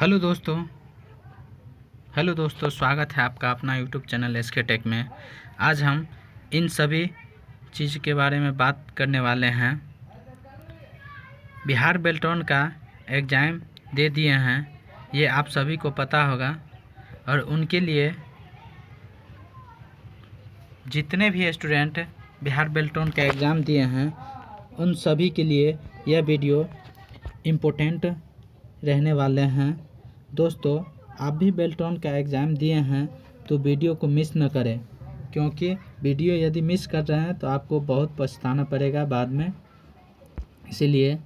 Hello दोस्तों स्वागत है आपका अपना यूट्यूब चैनल एसके टेक में। आज हम इन सभी चीज़ के बारे में बात करने वाले हैं। बिहार बेल्ट्रॉन का एग्ज़ाम दे दिए हैं, ये आप सभी को पता होगा। और उनके लिए जितने भी स्टूडेंट बिहार बेल्ट्रॉन का एग्ज़ाम दिए हैं उन सभी के लिए यह वीडियो इम्पोर्टेंट रहने वाले हैं। दोस्तों, आप भी बेल्ट्रॉन का एग्ज़ाम दिए हैं तो वीडियो को मिस न करें, क्योंकि वीडियो यदि मिस कर रहे हैं तो आपको बहुत पछताना पड़ेगा बाद में। इसीलिए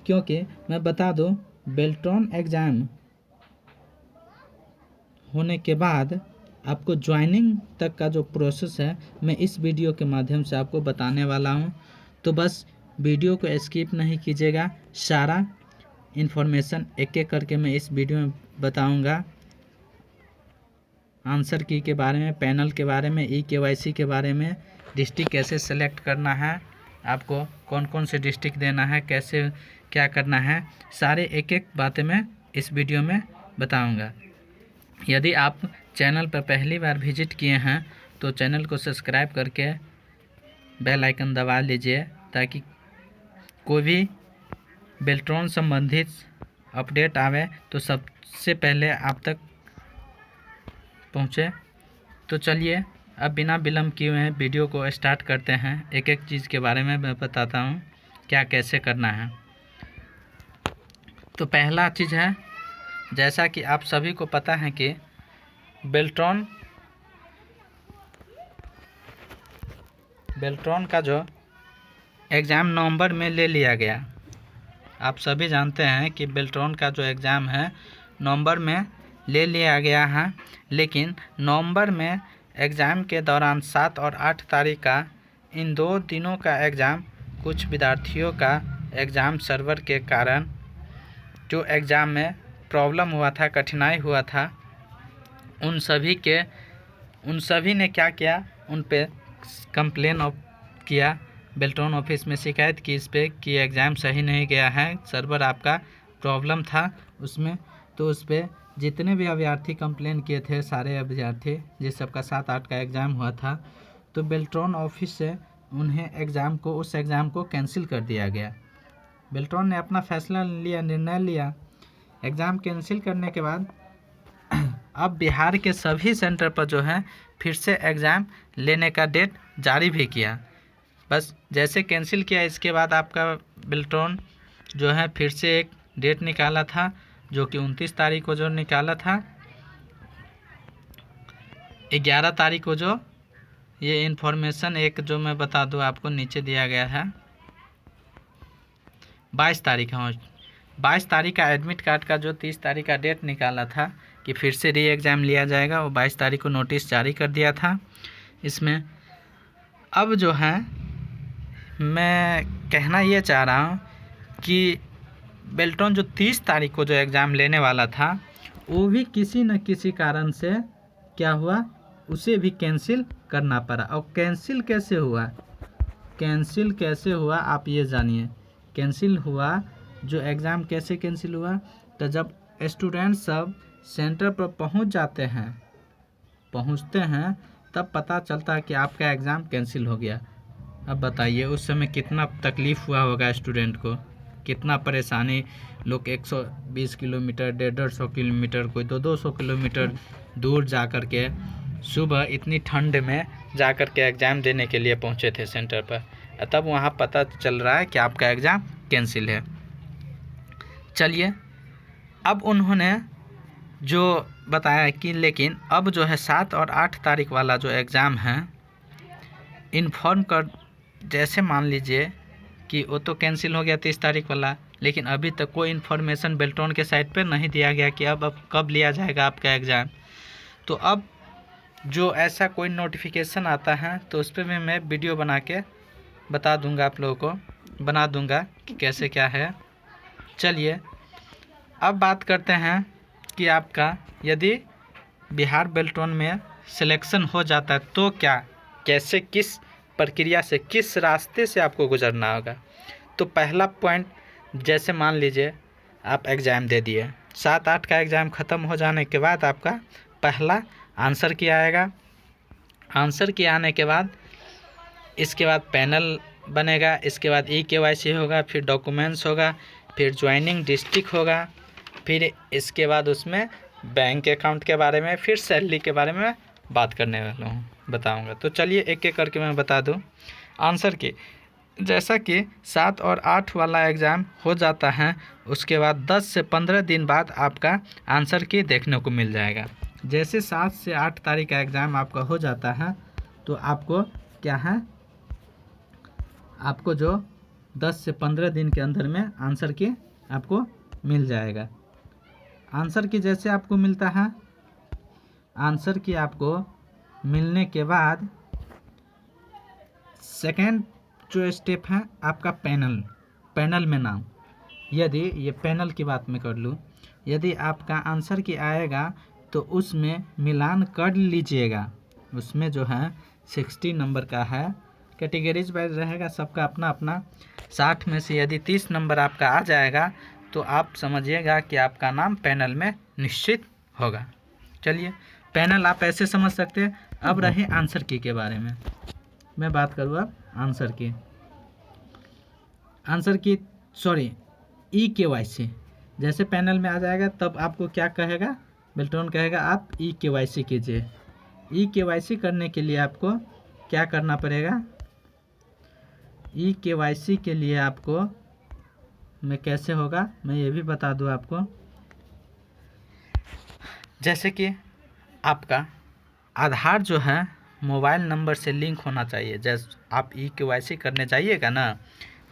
क्योंकि मैं बता दूं, बेल्ट्रॉन एग्ज़ाम होने के बाद आपको ज्वाइनिंग तक का जो प्रोसेस है मैं इस वीडियो के माध्यम से आपको बताने वाला हूं। तो बस वीडियो को स्किप नहीं कीजिएगा, सारा इन्फॉर्मेशन एक एक करके मैं इस वीडियो में बताऊंगा। आंसर की के बारे में, पैनल के बारे में, KYC के बारे में, डिस्ट्रिक्ट कैसे सेलेक्ट करना है, आपको कौन कौन से डिस्ट्रिक्ट देना है, कैसे क्या करना है, सारे एक एक बातें मैं इस वीडियो में बताऊंगा। यदि आप चैनल पर पहली बार विजिट किए हैं तो चैनल को सब्सक्राइब करके बेल आइकन दबा लीजिए, ताकि कोई भी बेल्ट्रॉन संबंधित अपडेट आवे तो सबसे पहले आप तक पहुँचे। तो चलिए अब बिना विलम्ब किए हुए वीडियो को स्टार्ट करते हैं। एक एक चीज़ के बारे में मैं बताता हूँ क्या कैसे करना है। तो पहला चीज़ है, जैसा कि आप सभी को पता है कि बेल्ट्रॉन का जो एग्ज़ाम नवंबर में ले लिया गया। आप सभी जानते हैं कि बेल्ट्रॉन का जो एग्ज़ाम है नवंबर में ले लिया गया है, लेकिन नवंबर में एग्ज़ाम के दौरान 7 और 8 तारीख का इन 2 दिनों का एग्ज़ाम कुछ विद्यार्थियों का एग्ज़ाम सर्वर के कारण जो एग्ज़ाम में प्रॉब्लम हुआ था, कठिनाई हुआ था, उन सभी ने क्या किया, उन पे कंप्लेन किया, बेल्ट्रॉन ऑफिस में शिकायत की इस पे कि एग्ज़ाम सही नहीं गया है, सर्वर आपका प्रॉब्लम था उसमें। तो उस पर जितने भी अभ्यर्थी कंप्लेन किए थे, सारे अभ्यर्थी जिस सबका 7-8 का एग्ज़ाम हुआ था, तो बेल्ट्रॉन ऑफिस से उन्हें उस एग्ज़ाम को कैंसिल कर दिया गया। बेल्ट्रॉन ने अपना फैसला लिया, निर्णय लिया। एग्ज़ाम कैंसिल करने के बाद अब बिहार के सभी सेंटर पर जो है फिर से एग्ज़ाम लेने का डेट जारी भी किया। बस जैसे कैंसिल किया, इसके बाद आपका बेल्ट्रॉन जो है फिर से एक डेट निकाला था, जो कि 29 तारीख को जो निकाला था। 11 तारीख को जो ये इन्फॉर्मेशन एक जो मैं बता दूं आपको नीचे दिया गया है, 22 तारीख है। 22 तारीख का एडमिट कार्ड का जो 30 तारीख का डेट निकाला था कि फिर से री एग्ज़ाम लिया जाएगा, वो 22 तारीख को नोटिस जारी कर दिया था। इसमें अब जो है मैं कहना ये चाह रहा हूँ कि बेल्ट्रॉन जो 30 तारीख को जो एग्ज़ाम लेने वाला था, वो भी किसी न किसी कारण से क्या हुआ, उसे भी कैंसिल करना पड़ा। और कैंसिल कैसे हुआ आप ये जानिए। कैंसिल हुआ, जो एग्ज़ाम कैसे कैंसिल हुआ, तो जब स्टूडेंट सब सेंटर पर पहुंचते हैं तब पता चलता है कि आपका एग्ज़ाम कैंसिल हो गया। अब बताइए उस समय कितना तकलीफ़ हुआ होगा स्टूडेंट को, कितना परेशानी। लोग 120 किलोमीटर, 150 किलोमीटर, कोई 200 किलोमीटर दूर जा कर के सुबह इतनी ठंड में जा कर के एग्ज़ाम देने के लिए पहुंचे थे सेंटर पर, तब वहां पता चल रहा है कि आपका एग्ज़ाम कैंसिल है। चलिए, अब उन्होंने जो बताया कि लेकिन अब जो है 7 और 8 तारीख वाला जो एग्ज़ाम है, इन्फॉर्म कर, जैसे मान लीजिए कि वो तो कैंसिल हो गया 30 तारीख वाला, लेकिन अभी तक कोई इन्फॉर्मेशन बेल्ट्रॉन के साइट पर नहीं दिया गया कि अब कब लिया जाएगा आपका एग्ज़ाम। तो अब जो ऐसा कोई नोटिफिकेशन आता है तो उस पर भी मैं वीडियो बना के बता दूंगा, आप लोगों को बना दूंगा कि कैसे क्या है। चलिए अब बात करते हैं कि आपका यदि बिहार बेल्ट्रॉन में सिलेक्शन हो जाता है तो क्या, कैसे, किस प्रक्रिया से, किस रास्ते से आपको गुजरना होगा। तो पहला पॉइंट, जैसे मान लीजिए आप एग्ज़ाम दे दिए। 7-8 का एग्ज़ाम ख़त्म हो जाने के बाद आपका पहला आंसर की आएगा। आंसर की आने के बाद इसके बाद पैनल बनेगा, इसके बाद EKYC होगा, फिर डॉक्यूमेंट्स होगा, फिर ज्वाइनिंग डिस्ट्रिक्ट होगा, फिर इसके बाद उसमें बैंक अकाउंट के बारे में, फिर सैलरी के बारे में बात करने वाला हूँ, बताऊँगा। तो चलिए एक एक करके मैं बता दूँ आंसर की। जैसा कि 7 और 8 वाला एग्ज़ाम हो जाता है, उसके बाद 10 से 15 दिन बाद आपका आंसर की देखने को मिल जाएगा। जैसे 7 से 8 तारीख का एग्ज़ाम आपका हो जाता है तो आपको क्या है, आपको जो 10 से 15 दिन के अंदर में आंसर की आपको मिल जाएगा। आंसर की जैसे आपको मिलता है, आंसर की आपको मिलने के बाद सेकेंड जो स्टेप है आपका पैनल में नाम। यदि ये पैनल की बात मैं कर लूँ, यदि आपका आंसर की आएगा तो उसमें मिलान कर लीजिएगा। उसमें जो है 60 नंबर का है, कैटेगरीज वाइज रहेगा, सबका अपना अपना। 60 में से यदि 30 नंबर आपका आ जाएगा तो आप समझिएगा कि आपका नाम पैनल में निश्चित होगा। चलिए, पैनल आप ऐसे समझ सकते हैं। अब रहे आंसर की के बारे में मैं बात करूँ। अब आंसर की EKYC जैसे पैनल में आ जाएगा तब आपको क्या कहेगा, बेल्ट्रॉन कहेगा आप EKYC कीजिए। EKYC करने के लिए आपको क्या करना पड़ेगा, EKYC के लिए आपको मैं कैसे होगा मैं ये भी बता दूँ आपको। जैसे कि आपका आधार जो है मोबाइल नंबर से लिंक होना चाहिए। जैसे आप EKYC करने जाइएगा ना,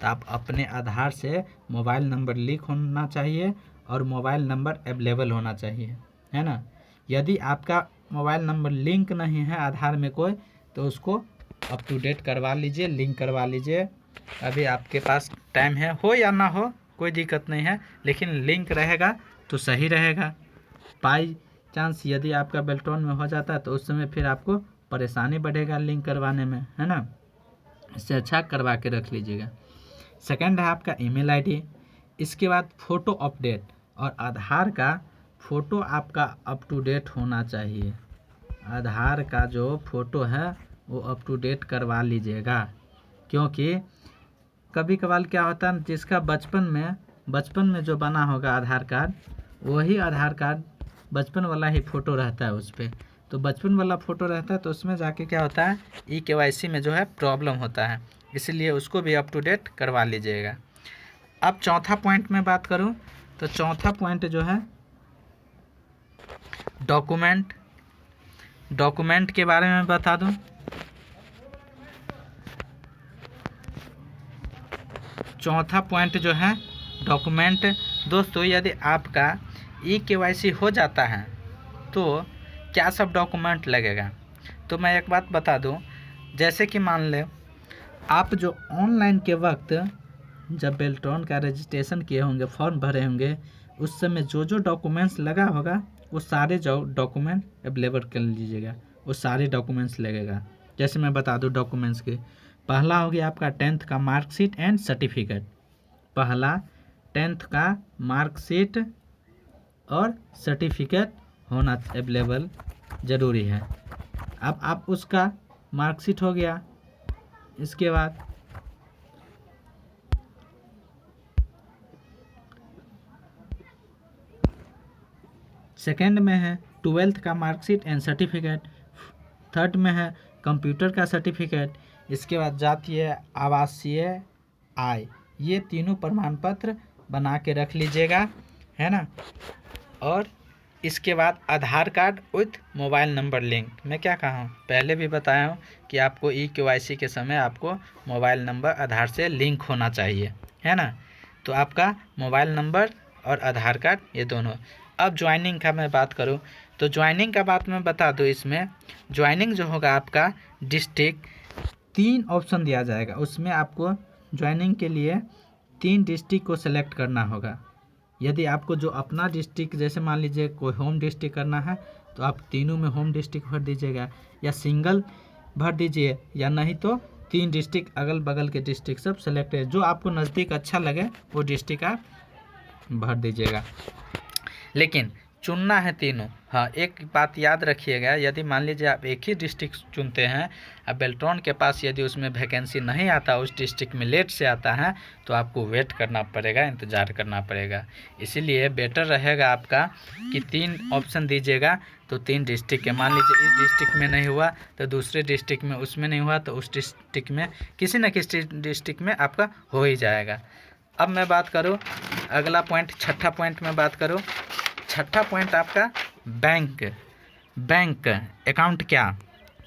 तो आप अपने आधार से मोबाइल नंबर लिंक होना चाहिए और मोबाइल नंबर अवेलेबल होना चाहिए, है ना। यदि आपका मोबाइल नंबर लिंक नहीं है आधार में कोई, तो उसको अप टू डेट करवा लीजिए, लिंक करवा लीजिए। अभी आपके पास टाइम है, हो या ना हो कोई दिक्कत नहीं है, लेकिन लिंक रहेगा तो सही रहेगा। बाई चांस यदि आपका बेल्ट्रॉन में हो जाता है तो उस समय फिर आपको परेशानी बढ़ेगा लिंक करवाने में, है ना। इससे अच्छा करवा के रख लीजिएगा। सेकंड है आपका ईमेल आईडी। इसके बाद फ़ोटो अपडेट, और आधार का फ़ोटो आपका अप टू डेट होना चाहिए। आधार का जो फ़ोटो है वो अप टू डेट करवा लीजिएगा, क्योंकि कभी कभार क्या होता है, जिसका बचपन में जो बना होगा आधार कार्ड, वही आधार कार्ड बचपन वाला ही फ़ोटो रहता है उस पर। तो बचपन वाला फ़ोटो रहता है तो उसमें जाके क्या होता है, EKYC में जो है प्रॉब्लम होता है, इसलिए उसको भी अप टू डेट करवा लीजिएगा। अब चौथा पॉइंट में बात करूं तो चौथा पॉइंट जो है डॉक्यूमेंट के बारे में बता दूं। चौथा पॉइंट जो है डॉक्यूमेंट। दोस्तों, यदि आपका EKYC हो जाता है तो क्या सब डॉक्यूमेंट लगेगा, तो मैं एक बात बता दूं। जैसे कि मान ले आप जो ऑनलाइन के वक्त जब बेल्ट्रॉन का रजिस्ट्रेशन किए होंगे, फॉर्म भरे होंगे, उस समय जो जो डॉक्यूमेंट्स लगा होगा वो सारे जो डॉक्यूमेंट अवेलेबल कर लीजिएगा, वो सारे डॉक्यूमेंट्स लगेगा। जैसे मैं बता दूं डॉक्यूमेंट्स के, पहला हो गया आपका 10th का मार्कशीट एंड सर्टिफिकेट। पहला 10th का मार्कशीट और सर्टिफिकेट होना अवेलेबल ज़रूरी है। अब आप उसका मार्कशीट हो गया, इसके बाद सेकंड में है 12th का मार्कशीट एंड सर्टिफिकेट। थर्ड में है कंप्यूटर का सर्टिफिकेट। इसके बाद जातीय आवासीय आय, ये तीनों प्रमाण पत्र बना के रख लीजिएगा, है ना। और इसके बाद Aadhaar card with mobile number link. मैं क्या कहा हूँ, पहले भी बताया हूँ कि आपको EKYC के समय आपको मोबाइल नंबर आधार से लिंक होना चाहिए, है ना। तो आपका मोबाइल नंबर और आधार कार्ड ये दोनों। अब ज्वाइनिंग का मैं बात करूँ तो ज्वाइनिंग का बात मैं बता दूँ। इसमें ज्वाइनिंग जो होगा आपका डिस्ट्रिक्ट, 3 ऑप्शन दिया जाएगा। उसमें आपको ज्वाइनिंग के लिए 3 डिस्ट्रिक्ट को सेलेक्ट करना होगा। यदि आपको जो अपना डिस्ट्रिक्ट, जैसे मान लीजिए कोई होम डिस्ट्रिक्ट करना है तो आप तीनों में होम डिस्ट्रिक्ट भर दीजिएगा, या सिंगल भर दीजिए, या नहीं तो 3 डिस्ट्रिक्ट अगल बगल के डिस्ट्रिक्ट सब सेलेक्ट है। जो आपको नज़दीक अच्छा लगे वो डिस्ट्रिक्ट आप भर दीजिएगा। लेकिन चुनना है तीनों। हाँ, एक बात याद रखिएगा, यदि मान लीजिए आप एक ही डिस्ट्रिक्ट चुनते हैं, अब बेल्ट्रॉन के पास यदि उसमें वैकेंसी नहीं आता, उस डिस्ट्रिक्ट में लेट से आता है, तो आपको वेट करना पड़ेगा, इंतज़ार करना पड़ेगा। इसीलिए बेटर रहेगा आपका कि 3 ऑप्शन दीजिएगा, तो 3 डिस्ट्रिक्ट के, मान लीजिए इस डिस्ट्रिक्ट में नहीं हुआ तो दूसरे डिस्ट्रिक्ट में, उसमें नहीं हुआ तो उस डिस्ट्रिक्ट में, किसी न किसी डिस्ट्रिक्ट में आपका हो ही जाएगा। अब मैं बात करूँ अगला पॉइंट, छठा पॉइंट में बात करूँ। छठा पॉइंट आपका बैंक अकाउंट। क्या,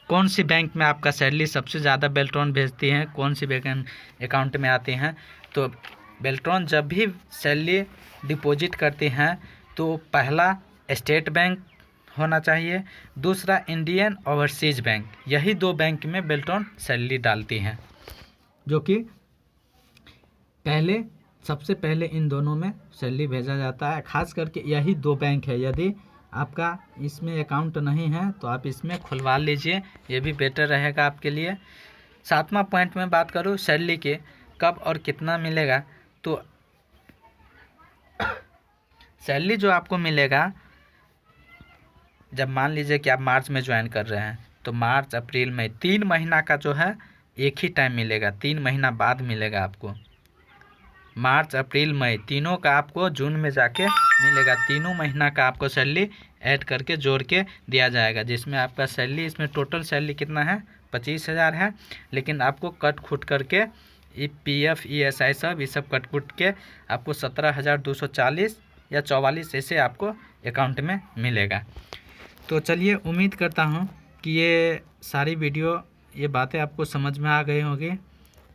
कौन सी बैंक में आपका सैलरी सबसे ज़्यादा बेल्ट्रॉन भेजती है, कौन सी बैंक अकाउंट में आती हैं? तो बेल्ट्रॉन जब भी सैलरी डिपॉजिट करती हैं तो पहला स्टेट बैंक होना चाहिए, दूसरा इंडियन ओवरसीज बैंक। यही 2 बैंक में बेल्ट्रॉन सैलरी डालती हैं, जो कि सबसे पहले इन दोनों में सैलरी भेजा जाता है। खास करके यही 2 बैंक है। यदि आपका इसमें अकाउंट नहीं है तो आप इसमें खुलवा लीजिए, ये भी बेटर रहेगा आपके लिए। 7वां पॉइंट में बात करूँ सैलरी के कब और कितना मिलेगा, तो सैलरी जो आपको मिलेगा, जब मान लीजिए कि आप मार्च में ज्वाइन कर रहे हैं तो मार्च अप्रैल मई 3 महीना का जो है एक ही टाइम मिलेगा, 3 महीना बाद मिलेगा आपको। मार्च अप्रैल मई तीनों का आपको जून में जाके मिलेगा। तीनों महीना का आपको सैलरी ऐड करके जोड़ के दिया जाएगा, जिसमें आपका सैलरी, इसमें टोटल सैलरी कितना है, 25,000 है। लेकिन आपको कट खुट करके PF ESI सब, ये सब कट खुट के आपको 17,240 या 44 ऐसे आपको अकाउंट में मिलेगा। तो चलिए, उम्मीद करता हूँ कि ये सारी वीडियो, ये बातें आपको समझ में आ गई होगी,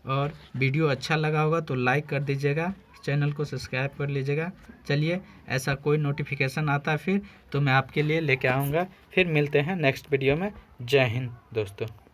और वीडियो अच्छा लगा होगा तो लाइक कर दीजिएगा, चैनल को सब्सक्राइब कर लीजिएगा। चलिए, ऐसा कोई नोटिफिकेशन आता फिर तो मैं आपके लिए लेके आऊँगा। फिर मिलते हैं नेक्स्ट वीडियो में। जय हिंद दोस्तों।